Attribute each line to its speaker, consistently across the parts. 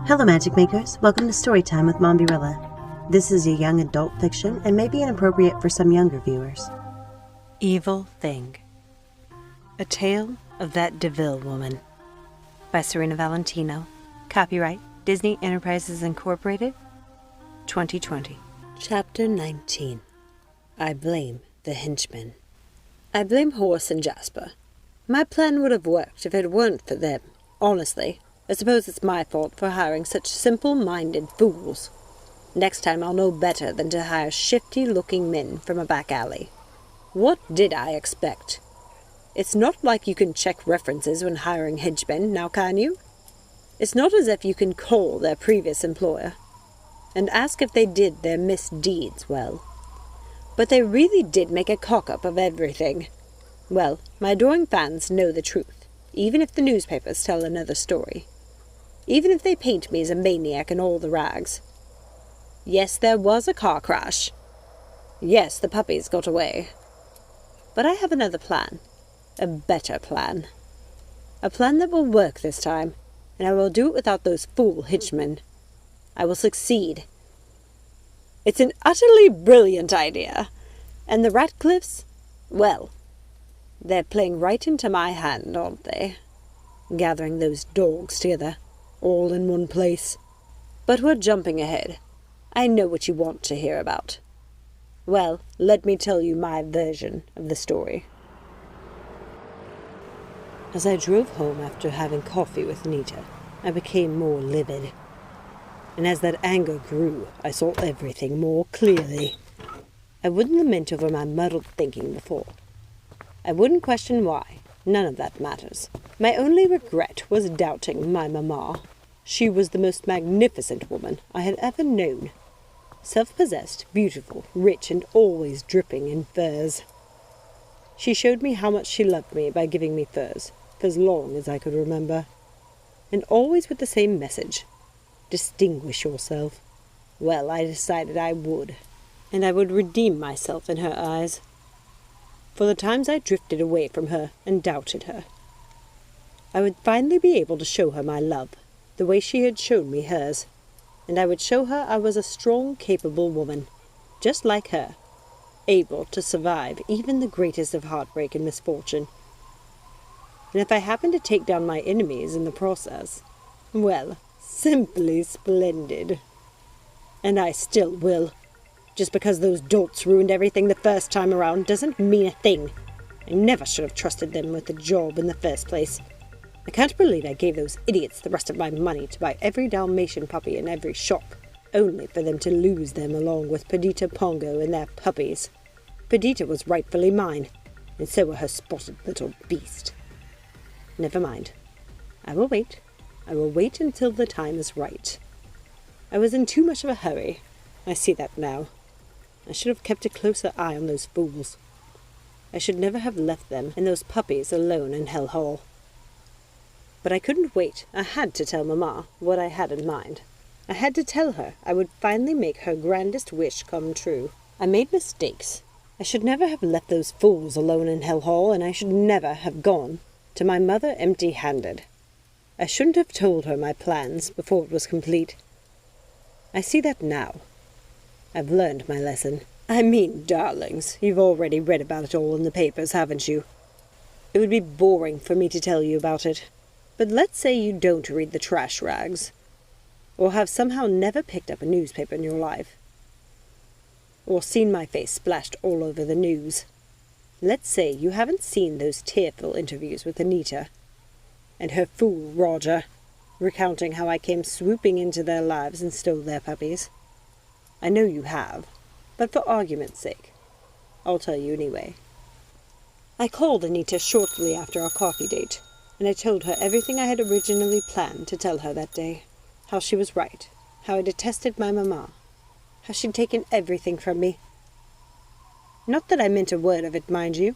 Speaker 1: Hello Magic Makers, welcome to Storytime with Mombierella. This is a young adult fiction and may be inappropriate for some younger viewers. Evil Thing. A Tale of That DeVille Woman by Serena Valentino. Copyright Disney Enterprises Incorporated, 2020. Chapter 19. I Blame the Henchmen. I blame Horace and Jasper. My plan would have worked if it weren't for them, honestly. I suppose it's my fault for hiring such simple-minded fools. Next time I'll know better than to hire shifty-looking men from a back alley. What did I expect? It's not like you can check references when hiring henchmen, now can you? It's not as if you can call their previous employer and ask if they did their misdeeds well. But they really did make a cock-up of everything. Well, my adoring fans know the truth, even if the newspapers tell another story. Even if they paint me as a maniac in all the rags. Yes, there was a car crash. Yes, the puppies got away. But I have another plan. A better plan. A plan that will work this time, and I will do it without those fool henchmen. I will succeed. It's an utterly brilliant idea. And the Ratcliffes, well, they're playing right into my hand, aren't they? Gathering those dogs together, all in one place. But we're jumping ahead. I know what you want to hear about. Well, let me tell you my version of the story. As I drove home after having coffee with Nita, I became more livid. And as that anger grew, I saw everything more clearly. I wouldn't lament over my muddled thinking before. I wouldn't question why. None of that matters. My only regret was doubting my mamma. She was the most magnificent woman I had ever known. Self-possessed, beautiful, rich, and always dripping in furs. She showed me how much she loved me by giving me furs, for as long as I could remember. And always with the same message. Distinguish yourself. Well, I decided I would. And I would redeem myself in her eyes. For the times I drifted away from her and doubted her. I would finally be able to show her my love, the way she had shown me hers, and I would show her I was a strong, capable woman, just like her, able to survive even the greatest of heartbreak and misfortune. And if I happened to take down my enemies in the process, well, simply splendid. And I still will. Just because those dolts ruined everything the first time around doesn't mean a thing. I never should have trusted them with the job in the first place. I can't believe I gave those idiots the rest of my money to buy every Dalmatian puppy in every shop, only for them to lose them along with Perdita Pongo and their puppies. Perdita was rightfully mine, and so were her spotted little beast. Never mind. I will wait. I will wait until the time is right. I was in too much of a hurry. I see that now. I should have kept a closer eye on those fools. I should never have left them and those puppies alone in Hell Hall. But I couldn't wait. I had to tell Mamma what I had in mind. I had to tell her I would finally make her grandest wish come true. I made mistakes. I should never have left those fools alone in Hell Hall, and I should never have gone to my mother empty-handed. I shouldn't have told her my plans before it was complete. I see that now. I've learned my lesson. I mean, darlings, you've already read about it all in the papers, haven't you? It would be boring for me to tell you about it. But let's say you don't read the trash rags, or have somehow never picked up a newspaper in your life, or seen my face splashed all over the news. Let's say you haven't seen those tearful interviews with Anita and her fool Roger, recounting how I came swooping into their lives and stole their puppies. I know you have, but for argument's sake, I'll tell you anyway. I called Anita shortly after our coffee date, and I told her everything I had originally planned to tell her that day. How she was right, how I detested my mamma, how she'd taken everything from me. Not that I meant a word of it, mind you.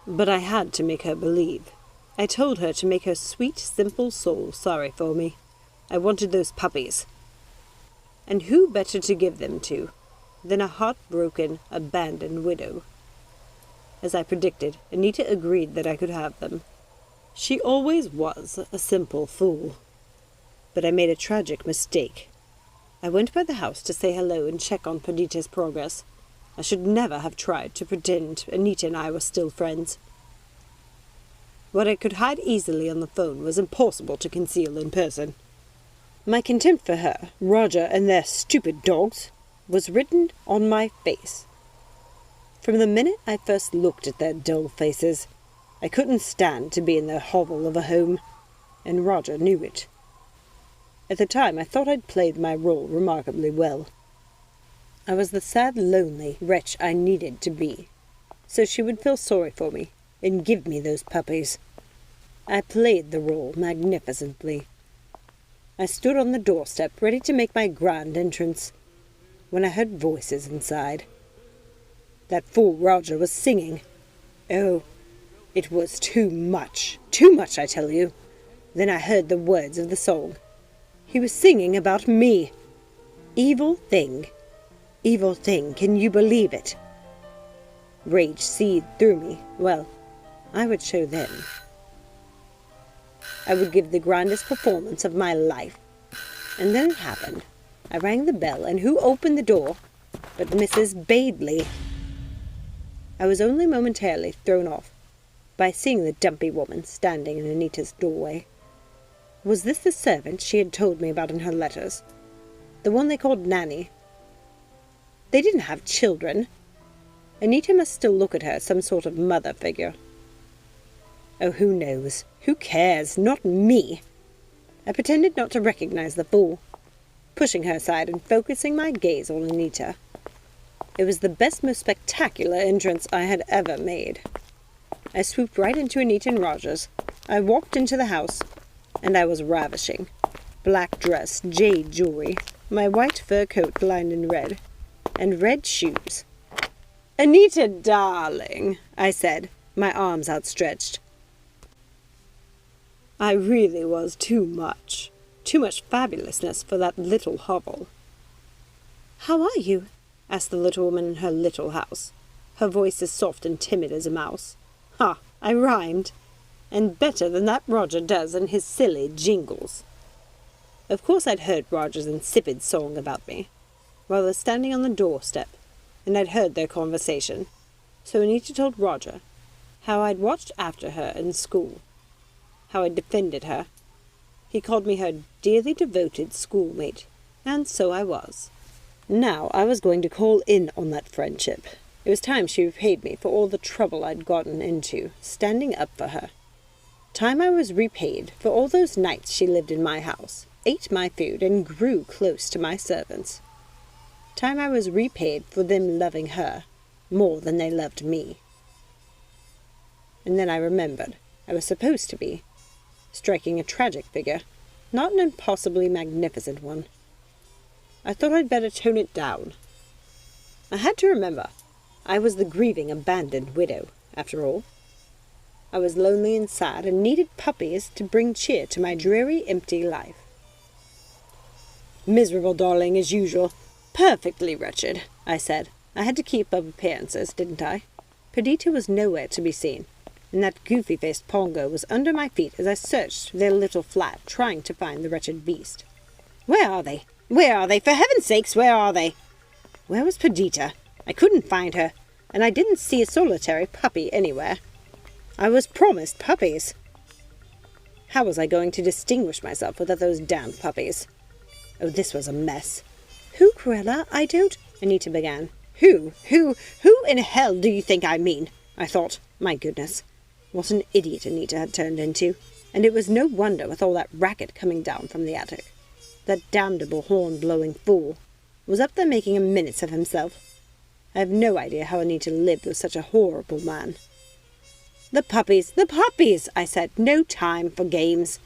Speaker 1: But I had to make her believe. I told her to make her sweet, simple soul sorry for me. I wanted those puppies. And who better to give them to than a heartbroken, abandoned widow? As I predicted, Anita agreed that I could have them. She always was a simple fool. But I made a tragic mistake. I went by the house to say hello and check on Perdita's progress. I should never have tried to pretend Anita and I were still friends. What I could hide easily on the phone was impossible to conceal in person. My contempt for her, Roger, and their stupid dogs was written on my face. From the minute I first looked at their dull faces, I couldn't stand to be in their hovel of a home, and Roger knew it. At the time, I thought I'd played my role remarkably well. I was the sad, lonely wretch I needed to be, so she would feel sorry for me and give me those puppies. I played the role magnificently. I stood on the doorstep, ready to make my grand entrance, when I heard voices inside. That fool Roger was singing. Oh, it was too much, I tell you. Then I heard the words of the song. He was singing about me. Evil thing, can you believe it? Rage seethed through me. Well, I would show them. I would give the grandest performance of my life. And then it happened. I rang the bell, and who opened the door but Mrs. Badley? I was only momentarily thrown off by seeing the dumpy woman standing in Anita's doorway. Was this the servant she had told me about in her letters? The one they called Nanny? They didn't have children. Anita must still look at her as some sort of mother figure. Oh, who knows? Who cares? Not me. I pretended not to recognize the fool, pushing her aside and focusing my gaze on Anita. It was the best, most spectacular entrance I had ever made. I swooped right into Anita and Roger's. I walked into the house, and I was ravishing. Black dress, jade jewelry, my white fur coat lined in red, and red shoes. "Anita, darling," I said, my arms outstretched. I really was too much fabulousness for that little hovel. "How are you?" asked the little woman in her little house, her voice as soft and timid as a mouse. Ha! I rhymed, and better than that Roger does in his silly jingles. Of course I'd heard Roger's insipid song about me, while I was standing on the doorstep, and I'd heard their conversation. So Anita told Roger how I'd watched after her in school, how I'd defended her. He called me her dearly devoted schoolmate, and so I was. Now I was going to call in on that friendship. It was time she repaid me for all the trouble I'd gotten into, standing up for her. Time I was repaid for all those nights she lived in my house, ate my food, and grew close to my servants. Time I was repaid for them loving her more than they loved me. And then I remembered I was supposed to be striking a tragic figure, not an impossibly magnificent one. I thought I'd better tone it down. I had to remember I was the grieving, abandoned widow, after all. I was lonely and sad, and needed puppies to bring cheer to my dreary, empty life. "Miserable, darling, as usual. Perfectly wretched," I said. I had to keep up appearances, didn't I? Perdita was nowhere to be seen, and that goofy-faced Pongo was under my feet as I searched their little flat, trying to find the wretched beast. Where are they? Where are they? For heaven's sakes, where are they? Where was Perdita? I couldn't find her, and I didn't see a solitary puppy anywhere. I was promised puppies. How was I going to distinguish myself without those damned puppies? Oh, this was a mess. "Who, Cruella? I don't—" Anita began. Who in hell do you think I mean? I thought. My goodness, what an idiot Anita had turned into. And it was no wonder with all that racket coming down from the attic. That damnable horn-blowing fool was up there making a menace of himself. I have no idea how Anita lived with such a horrible man. The puppies, I said. No time for games.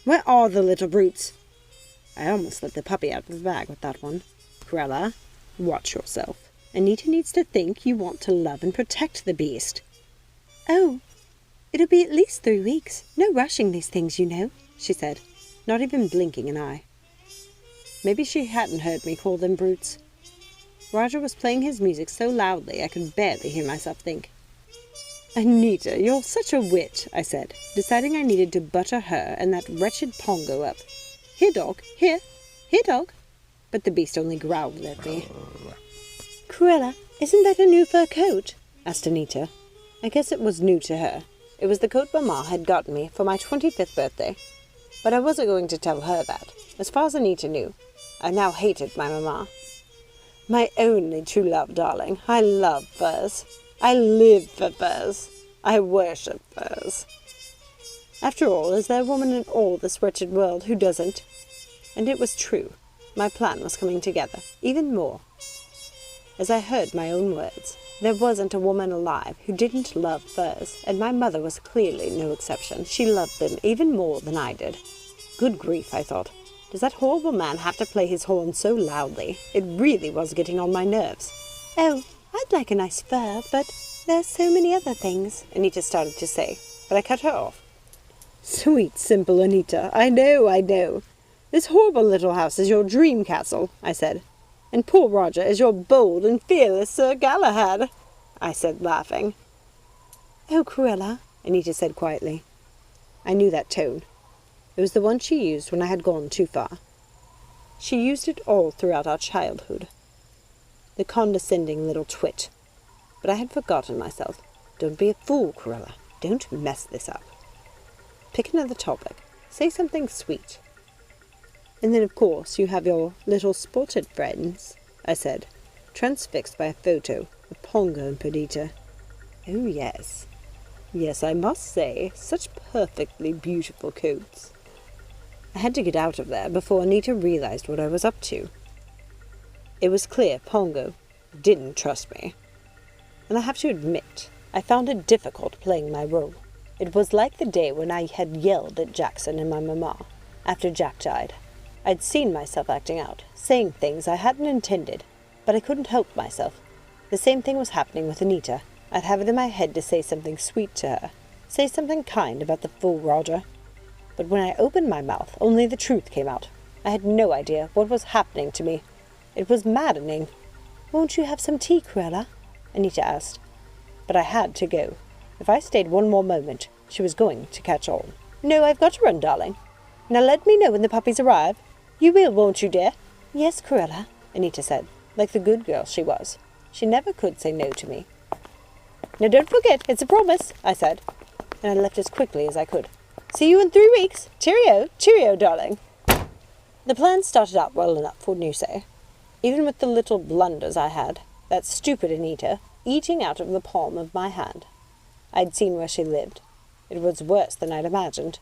Speaker 1: Where are the little brutes? I almost let the puppy out of the bag with that one. Cruella, watch yourself. Anita needs to think you want to love and protect the beast. "Oh, it'll be at least 3 weeks. No rushing these things, you know," she said, not even blinking an eye. Maybe she hadn't heard me call them brutes. Roger was playing his music so loudly I could barely hear myself think. "Anita, you're such a wit," I said, deciding I needed to butter her and that wretched Pongo up. Here, dog, here, dog. But the beast only growled at me. Cruella, isn't that a new fur coat? Asked Anita. I guess it was new to her. It was the coat Mama had gotten me for my 25th birthday. But I wasn't going to tell her that. As far as Anita knew, I now hated my Mama. My only true love, darling. I love furs. I live for furs. I worship furs. After all, is there a woman in all this wretched world who doesn't? And it was true. My plan was coming together, even more. As I heard my own words, there wasn't a woman alive who didn't love furs, and my mother was clearly no exception. She loved them even more than I did. Good grief, I thought. Does that horrible man have to play his horn so loudly? It really was getting on my nerves. Oh, I'd like a nice fur, but there's so many other things, Anita started to say, but I cut her off. Sweet, simple Anita, I know. This horrible little house is your dream castle, I said. And poor Roger is your bold and fearless Sir Galahad, I said, laughing. Oh, Cruella, Anita said quietly. I knew that tone. It was the one she used when I had gone too far. She used it all throughout our childhood. The condescending little twit. But I had forgotten myself. Don't be a fool, Cruella. Don't mess this up. Pick another topic. Say something sweet. And then, of course, you have your little spotted friends, I said, transfixed by a photo of Pongo and Perdita. Oh, yes. Yes, I must say, such perfectly beautiful coats. I had to get out of there before Anita realized what I was up to. It was clear Pongo didn't trust me. And I have to admit, I found it difficult playing my role. It was like the day when I had yelled at Jackson and my mama after Jack died. I'd seen myself acting out, saying things I hadn't intended, but I couldn't help myself. The same thing was happening with Anita. I'd have it in my head to say something sweet to her, say something kind about the fool Roger. But when I opened my mouth, only the truth came out. I had no idea what was happening to me. It was maddening. Won't you have some tea, Cruella? Anita asked. But I had to go. If I stayed one more moment, she was going to catch on. No, I've got to run, darling. Now let me know when the puppies arrive. You will, won't you, dear? Yes, Cruella, Anita said, like the good girl she was. She never could say no to me. Now don't forget, it's a promise, I said, and I left as quickly as I could. See you in 3 weeks. Cheerio, cheerio, darling. The plan started out well enough, wouldn't you say? Even with the little blunders I had, that stupid Anita eating out of the palm of my hand. I'd seen where she lived. It was worse than I'd imagined.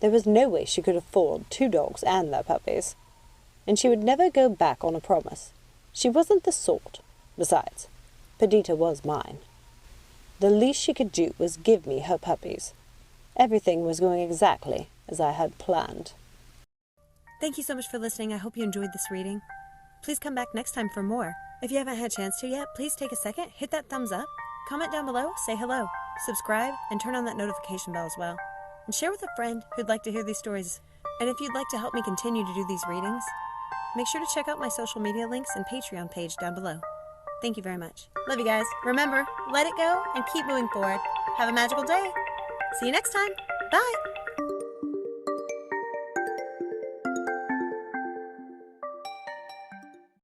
Speaker 1: There was no way she could afford 2 dogs and their puppies. And she would never go back on a promise. She wasn't the sort. Besides, Perdita was mine. The least she could do was give me her puppies. Everything was going exactly as I had planned. Thank you so much for listening. I hope you enjoyed this reading. Please come back next time for more. If you haven't had a chance to yet, please take a second, hit that thumbs up, comment down below, say hello, subscribe, and turn on that notification bell as well. And share with a friend who'd like to hear these stories. And if you'd like to help me continue to do these readings, make sure to check out my social media links and Patreon page down below. Thank you very much. Love you guys. Remember, let it go and keep moving forward. Have a magical day. See you next time. Bye.